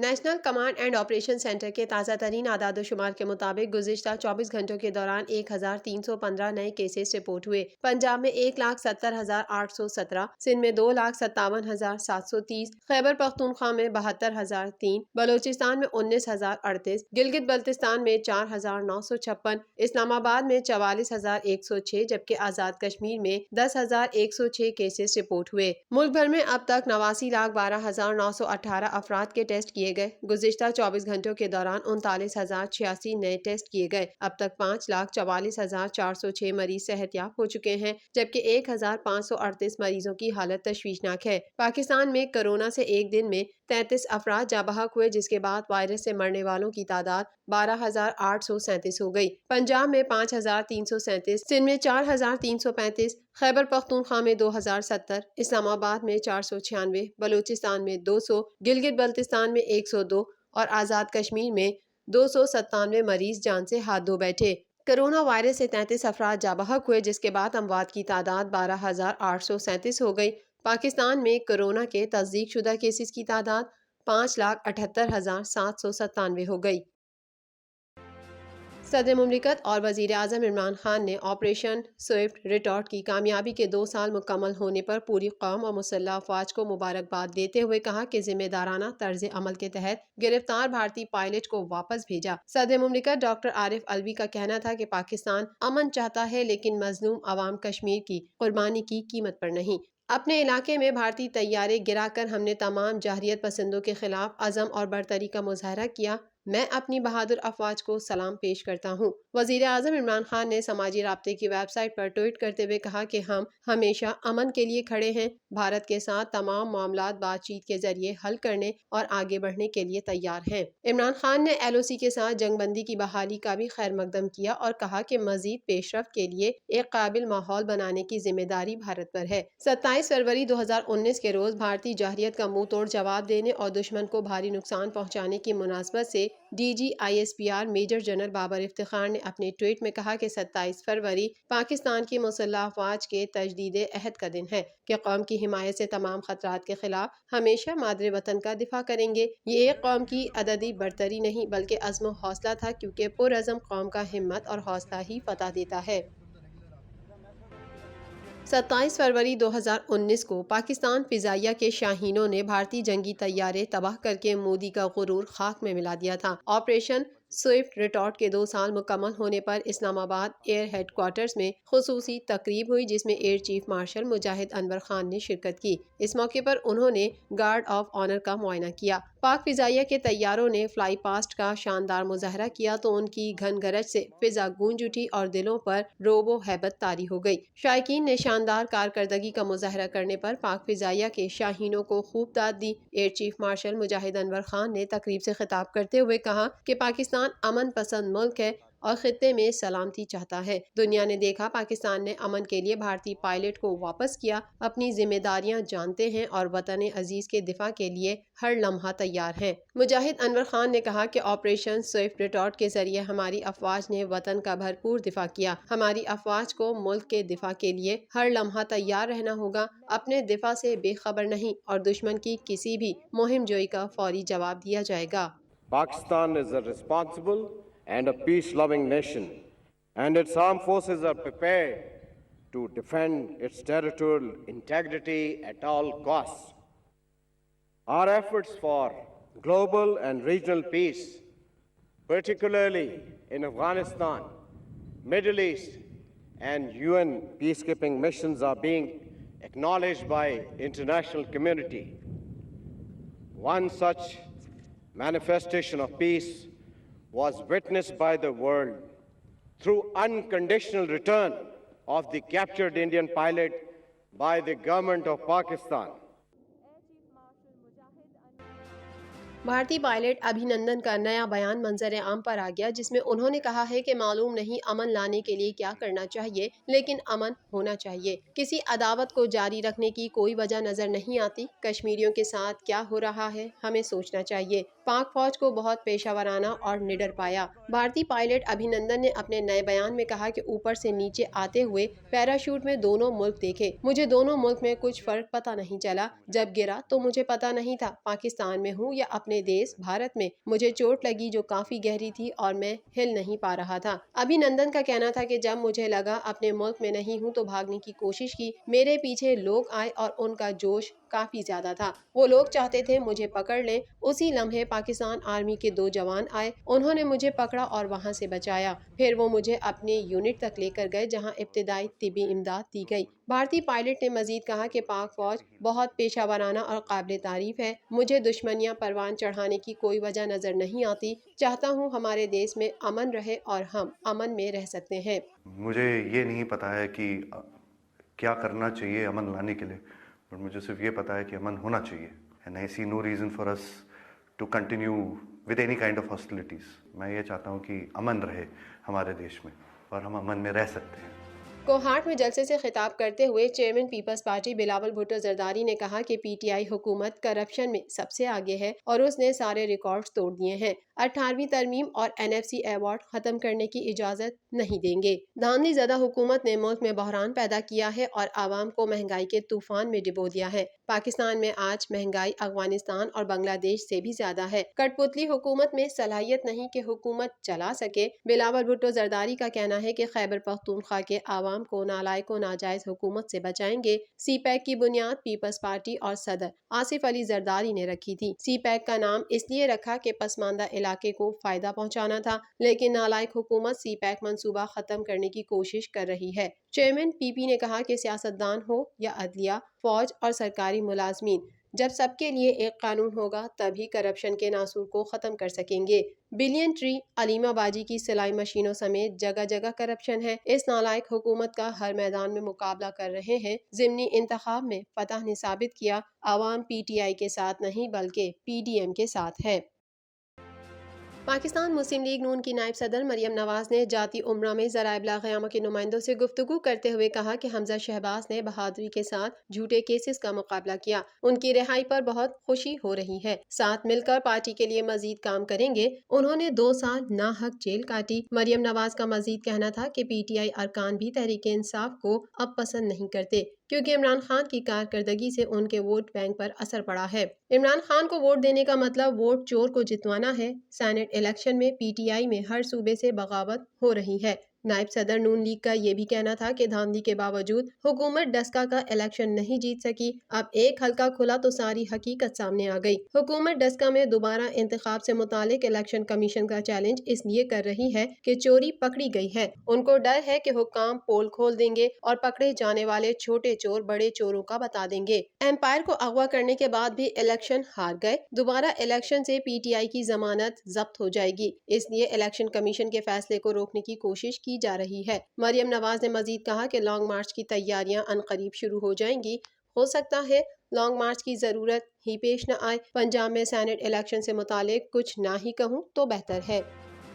National command and operation centre کے تازہ ترین اعداد و شمار کے مطابق گزشتہ 24 گھنٹوں کے دوران 1315 نئے کیسز رپورٹ ہوئے۔ پنجاب میں 1,70,817، سندھ میں 2,57,730، خیبر پختونخوا میں 72,003، بلوچستان میں 19,038، گلگت بلتستان میں 4,956، اسلام آباد میں 44,106، جبکہ آزاد کشمیر میں 10,106 کیسز رپورٹ ہوئے۔ ملک بھر میں اب تک 89,12,918 افراد کے ٹیسٹ کیے گئے۔ گزشتہ 24 گھنٹوں کے دوران 39,086 نئے ٹیسٹ کیے گئے۔ اب تک 5,44,406 مریض صحت یاب ہو چکے ہیں، جبکہ 1,538 مریضوں کی حالت تشویشناک ہے۔ پاکستان میں کورونا سے ایک دن میں 33 افراد جاں بحق ہوئے، جس کے بعد وائرس سے مرنے والوں کی تعداد 12,837 ہو گئی۔ پنجاب میں 5,337، سندھ میں 4,335، خیبر پختونخوا میں 2,070، اسلام آباد میں 496، بلوچستان میں 200، گلگت بلتستان میں 102 اور آزاد کشمیر میں 297 مریض جان سے ہاتھ دھو بیٹھے۔ کرونا وائرس سے 33 افراد جاں بحق ہوئے، جس کے بعد اموات کی تعداد 12,837 ہو گئی۔ پاکستان میں کرونا کے تصدیق شدہ کیسز کی تعداد 5,78,797 ہو گئی۔ صدر مملکت اور وزیر اعظم عمران خان نے آپریشن سوئفٹ ریٹارٹ کی کامیابی کے 2 سال مکمل ہونے پر پوری قوم اور مسلح افواج کو مبارکباد دیتے ہوئے کہا کہ ذمہ دارانہ طرز عمل کے تحت گرفتار بھارتی پائلٹ کو واپس بھیجا۔ صدر مملکت ڈاکٹر عارف علوی کا کہنا تھا کہ پاکستان امن چاہتا ہے، لیکن مظلوم عوام کشمیر کی قربانی کی قیمت پر نہیں۔ اپنے علاقے میں بھارتی طیارے گرا کر ہم نے تمام جارحیت پسندوں کے خلاف عزم اور برتری کا مظاہرہ کیا۔ میں اپنی بہادر افواج کو سلام پیش کرتا ہوں۔ وزیر اعظم عمران خان نے سماجی رابطے کی ویب سائٹ پر ٹوئٹ کرتے ہوئے کہا کہ ہم ہمیشہ امن کے لیے کھڑے ہیں، بھارت کے ساتھ تمام معاملات بات چیت کے ذریعے حل کرنے اور آگے بڑھنے کے لیے تیار ہیں۔ عمران خان نے ایل او سی کے ساتھ جنگ بندی کی بحالی کا بھی خیر مقدم کیا اور کہا کہ مزید پیش رفت کے لیے ایک قابل ماحول بنانے کی ذمہ داری بھارت پر ہے۔ 27 فروری 2019 کے روز بھارتی جارحیت کا منہ توڑ جواب دینے اور دشمن کو بھاری نقصان پہنچانے کی مناسبت سے D G I S P R major general Babar Iftikhar نے اپنے ٹویٹ میں کہا کہ 27 فروری پاکستان کی مسلح افواج کے تجدید عہد کا دن ہے کہ قوم کی حمایت سے تمام خطرات کے خلاف ہمیشہ مادر وطن کا دفاع کریں گے۔ یہ ایک قوم کی عددی برتری نہیں بلکہ عزم و حوصلہ تھا، کیونکہ پرعزم قوم کا ہمت اور حوصلہ ہی فتح دیتا ہے۔ 27 فروری 2019 کو پاکستان فضائیہ کے شاہینوں نے بھارتی جنگی طیارے تباہ کر کے مودی کا غرور خاک میں ملا دیا تھا۔ آپریشن سوئفٹ ریٹارٹ کے 2 سال مکمل ہونے پر اسلام آباد ایئر ہیڈ کوارٹرز میں خصوصی تقریب ہوئی، جس میں ایئر چیف مارشل مجاہد انور خان نے شرکت کی۔ اس موقع پر انہوں نے گارڈ آف آنر کا معائنہ کیا۔ پاک فضائیہ کے طیاروں نے فلائی پاسٹ کا شاندار مظاہرہ کیا تو ان کی گھن گرج سے فضا گونج اٹھی اور دلوں پر رعب و ہیبت طاری ہو گئی۔ شائقین نے شاندار کارکردگی کا مظاہرہ کرنے پر پاک فضائیہ کے شاہینوں کو خوب داد دی۔ ایئر چیف مارشل مجاہد انور خان نے تقریب سے خطاب کرتے ہوئے کہا کہ پاکستان امن پسند ملک ہے اور خطے میں سلامتی چاہتا ہے۔ دنیا نے دیکھا پاکستان نے امن کے لیے بھارتی پائلٹ کو واپس کیا، اپنی ذمہ داریاں جانتے ہیں اور وطن عزیز کے دفاع کے لیے ہر لمحہ تیار ہیں۔ مجاہد انور خان نے کہا کہ آپریشن سوئفٹ ریٹارٹ کے ذریعے ہماری افواج نے وطن کا بھرپور دفاع کیا۔ ہماری افواج کو ملک کے دفاع کے لیے ہر لمحہ تیار رہنا ہوگا، اپنے دفاع سے بے خبر نہیں، اور دشمن کی کسی بھی مہم جوئی کا فوری جواب دیا جائے گا۔ Pakistan is a responsible and a peace-loving nation, and its armed forces are prepared to defend its territorial integrity at all costs. Our efforts for global and regional peace, particularly in Afghanistan, Middle East, and UN peacekeeping missions, are being acknowledged by international community. One such manifestation of peace was witnessed by the world through unconditional return of the captured Indian pilot by the government of Pakistan. بھارتی pilot ابھی نندن کا نیا بیان منظر عام پر آ گیا، جس میں انہوں نے کہا ہے کہ معلوم نہیں امن لانے کے لیے کیا کرنا چاہیے، لیکن امن ہونا چاہیے۔ کسی عداوت کو جاری رکھنے کی کوئی وجہ نظر نہیں آتی۔ کشمیریوں کے ساتھ کیا ہو رہا ہے، ہمیں سوچنا چاہیے۔ پاک فوج کو بہت پیشہ ورانہ اور نڈر پایا۔ بھارتی پائلٹ ابھینندن نے اپنے نئے بیان میں کہا کہ اوپر سے نیچے آتے ہوئے پیراشوٹ میں دونوں ملک دیکھے، مجھے دونوں ملک میں کچھ فرق پتہ نہیں چلا، جب گرا تو مجھے پتہ نہیں تھا پاکستان میں ہوں یا اپنے دیس بھارت میں۔ مجھے چوٹ لگی جو کافی گہری تھی اور میں ہل نہیں پا رہا تھا۔ ابھینندن کا کہنا تھا کہ جب مجھے لگا اپنے ملک میں نہیں ہوں تو بھاگنے کی کوشش کی، میرے پیچھے لوگ آئے اور ان کا جوش کافی زیادہ تھا، وہ لوگ چاہتے تھے مجھے پکڑ لیں۔ اسی لمحے پاکستان آرمی کے 2 جوان آئے، انہوں نے مجھے پکڑا اور وہاں سے بچایا، پھر وہ مجھے اپنے یونٹ تک لے کر گئے جہاں ابتدائی طبی امداد دی گئی۔ بھارتی پائلٹ نے مزید کہا کہ پاک فوج بہت پیشہ ورانہ اور قابل تعریف ہے، مجھے دشمنیاں پروان چڑھانے کی کوئی وجہ نظر نہیں آتی، چاہتا ہوں ہمارے دیس میں امن رہے اور ہم امن میں رہ سکتے ہیں۔ مجھے یہ نہیں پتا ہے کہ کیا کرنا چاہیے امن لانے کے لیے، بٹ مجھے صرف یہ پتا ہے کہ امن ہونا چاہیے، and I see no reason for us to continue with any kind of hostilities. میں یہ چاہتا ہوں کہ امن رہے ہمارے دیش میں اور ہم امن میں رہ سکتے ہیں۔ کوہاٹ میں جلسے سے خطاب کرتے ہوئے چیئرمین پیپلز پارٹی بلاول بھٹو زرداری نے کہا کہ پی ٹی آئی حکومت کرپشن میں سب سے آگے ہے اور اس نے سارے ریکارڈز توڑ دیے ہیں، 18ویں ترمیم اور NFC ایوارڈ ختم کرنے کی اجازت نہیں دیں گے۔ دھاندلی زدہ حکومت نے ملک میں بحران پیدا کیا ہے اور عوام کو مہنگائی کے طوفان میں ڈبو دیا ہے۔ پاکستان میں آج مہنگائی افغانستان اور بنگلہ دیش سے بھی زیادہ ہے۔ کٹ پتلی حکومت میں صلاحیت نہیں کہ حکومت چلا سکے۔ بلاول بھٹو زرداری کا کہنا ہے کہ خیبر پختونخوا کے عوام کو نالائق و ناجائز حکومت سے بچائیں گے۔ سی پیک کی بنیاد پیپلز پارٹی اور صدر آصف علی زرداری نے رکھی تھی۔ سی پیک کا نام اس لیے رکھا کہ پسماندہ علاقے کو فائدہ پہنچانا تھا، لیکن نالائق حکومت سی پیک منصوبہ ختم کرنے کی کوشش کر رہی ہے۔ چیئرمین پی پی نے کہا کہ سیاستدان ہو یا عدلیہ، فوج اور سرکاری ملازمین، جب سب کے لیے ایک قانون ہوگا تبھی کرپشن کے ناسور کو ختم کر سکیں گے۔ بلین ٹری، علیمہ باجی کی سلائی مشینوں سمیت جگہ جگہ کرپشن ہے۔ اس نالائق حکومت کا ہر میدان میں مقابلہ کر رہے ہیں۔ ضمنی انتخاب میں فتح نے ثابت کیا عوام پی ٹی آئی کے ساتھ نہیں بلکہ پی ڈی ایم کے ساتھ ہے۔ پاکستان مسلم لیگ نون کی نائب صدر مریم نواز نے جاتی امرہ میں ذرائع ابلاغ قیامہ کے نمائندوں سے گفتگو کرتے ہوئے کہا کہ حمزہ شہباز نے بہادری کے ساتھ جھوٹے کیسز کا مقابلہ کیا، ان کی رہائی پر بہت خوشی ہو رہی ہے، ساتھ مل کر پارٹی کے لیے مزید کام کریں گے۔ انہوں نے 2 سال ناحق جیل کاٹی۔ مریم نواز کا مزید کہنا تھا کہ پی ٹی آئی ارکان بھی تحریک انصاف کو اب پسند نہیں کرتے کیونکہ عمران خان کی کارکردگی سے ان کے ووٹ بینک پر اثر پڑا ہے۔ عمران خان کو ووٹ دینے کا مطلب ووٹ چور کو جتوانا ہے۔ سینیٹ الیکشن میں پی ٹی آئی میں ہر صوبے سے بغاوت ہو رہی ہے۔ نائب صدر نون لیگ کا یہ بھی کہنا تھا کہ دھاندلی کے باوجود حکومت ڈسکا کا الیکشن نہیں جیت سکی۔ اب ایک حلقہ کھلا تو ساری حقیقت سامنے آ گئی۔ حکومت ڈسکا میں دوبارہ انتخاب سے متعلق الیکشن کمیشن کا چیلنج اس لیے کر رہی ہے کہ چوری پکڑی گئی ہے۔ ان کو ڈر ہے کہ حکام پول کھول دیں گے اور پکڑے جانے والے چھوٹے چور بڑے چوروں کا بتا دیں گے۔ امپائر کو اغوا کرنے کے بعد بھی الیکشن ہار گئے، دوبارہ الیکشن سے پی ٹی آئی کی ضمانت ضبط ہو جائے گی، اس لیے الیکشن کمیشن کے فیصلے کو روکنے کی کوشش کی جا رہی ہے۔ مریم نواز نے مزید کہا کہ لانگ مارچ کی تیاریاں عنقریب شروع ہو جائیں گی، ہو سکتا ہے لانگ مارچ کی ضرورت ہی پیش نہ آئے۔ پنجاب میں سینیٹ الیکشن سے متعلق کچھ نہ ہی کہوں تو بہتر ہے۔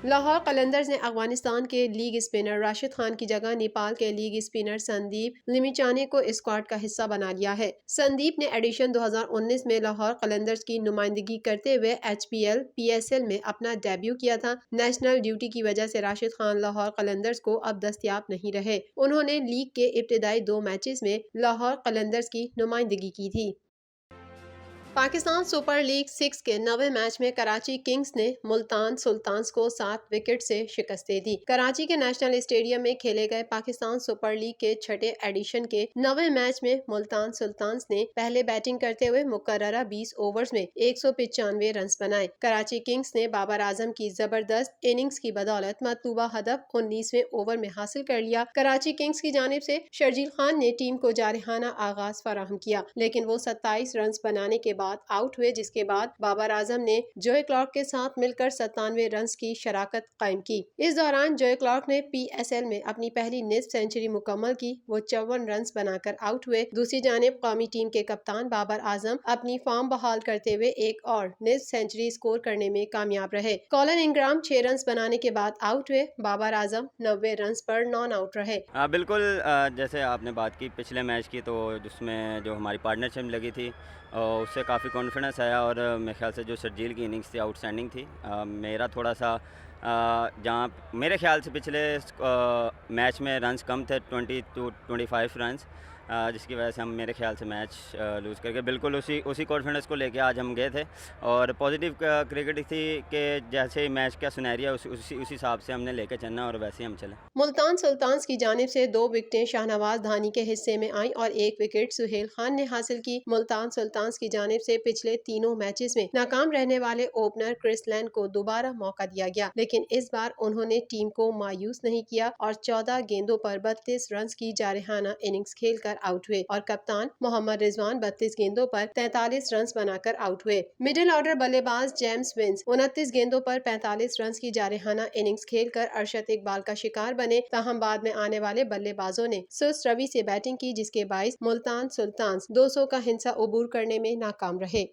لاہور قلندرز نے افغانستان کے لیگ اسپنر راشد خان کی جگہ نیپال کے لیگ اسپنر سندیپ لیمیچانے کو اسکواڈ کا حصہ بنا لیا ہے۔ سندیپ نے ایڈیشن 2019 میں لاہور قلندرز کی نمائندگی کرتے ہوئے HPL-PSL میں اپنا ڈیبیو کیا تھا۔ نیشنل ڈیوٹی کی وجہ سے راشد خان لاہور قلندرز کو اب دستیاب نہیں رہے۔ انہوں نے لیگ کے ابتدائی 2 میچز میں لاہور قلندرز کی نمائندگی کی تھی۔ پاکستان سپر لیگ 6 کے 9ویں میچ میں کراچی کنگز نے ملتان سلطانز کو 7 وکٹ سے شکست دے دی۔ کراچی کے نیشنل اسٹیڈیم میں کھیلے گئے پاکستان سپر لیگ کے 6 ایڈیشن کے 9ویں میچ میں ملتان سلطانز نے پہلے بیٹنگ کرتے ہوئے مقررہ 20 اوورز میں 195 رنز بنائے۔ کراچی کنگز نے بابر اعظم کی زبردست اننگز کی بدولت مطلوبہ ہدف 19ویں اوور میں حاصل کر لیا۔ کراچی کنگز کی جانب سے شرجیل خان نے ٹیم کو جارحانہ آغاز فراہم کیا، لیکن وہ 27 رنز بنانے کے بعد آؤٹ ہوئے، جس کے بعد بابر اعظم نے جوئے کلارک کے ساتھ مل کر 97 رنز کی شراکت قائم کی۔ اس دوران جوئے کلارک نے PSL میں اپنی پہلی نصف سینچری مکمل کی، وہ 54 رنز بنا کر آؤٹ ہوئے۔ دوسری جانب قومی ٹیم کے کپتان بابر اعظم اپنی فارم بحال کرتے ہوئے ایک اور نصف سینچری سکور کرنے میں کامیاب رہے۔ کولن انگرام 6 رنز بنانے کے بعد آؤٹ ہوئے، بابر اعظم 90 رنز پر نان آؤٹ رہے۔ بالکل، جیسے آپ نے بات کی پچھلے میچ کی، تو جس میں جو ہماری پارٹنرشپ لگی تھی اس سے کافی کانفیڈنس آیا اور میرے خیال سے جو شرجیل کی اننگس تھی آؤٹ اسٹینڈنگ تھی. میرا تھوڑا سا جہاں میرے خیال سے پچھلے میچ میں رنز کم تھے 20 to 25 رنز, جس کی وجہ سے ہم میرے خیال سے میچ لوز کر کے بالکل اسی کانفیڈنس کو لے کے آج ہم گئے تھے. اور پازیٹیو کرکٹ تھی کہ جیسے میچ کا سنیریا اسی حساب سے ہم نے لے کے چلنا اور ویسے ہی ہم چلیں. ملتان سلطانز کی جانب سے 2 وکٹیں شاہنواز دھانی کے حصے میں آئیں اور 1 وکٹ سہیل خان نے حاصل کی. ملتان سلطانز کی جانب سے پچھلے تینوں میچز میں ناکام رہنے والے اوپنر کرس لین کو دوبارہ موقع دیا گیا, لیکن اس بار انہوں نے ٹیم کو مایوس نہیں کیا اور 14 گیندوں پر 32 رنز کی جارحانہ اننگز کھیل کر آؤٹ ہوئے اور کپتان محمد رضوان 32 گیندوں پر 43 رنز بنا کر آؤٹ ہوئے. مڈل آرڈر بلے باز جیمز ونس 29 گیندوں پر 45 رنز کی جارحانہ اننگز کھیل کر ارشد اقبال کا شکار بنے, تاہم بعد میں آنے والے بلے بازوں نے سست روی سے بیٹنگ کی, جس کے باعث ملتان سلطانز 200 کا ہندسہ عبور کرنے میں ناکام رہے.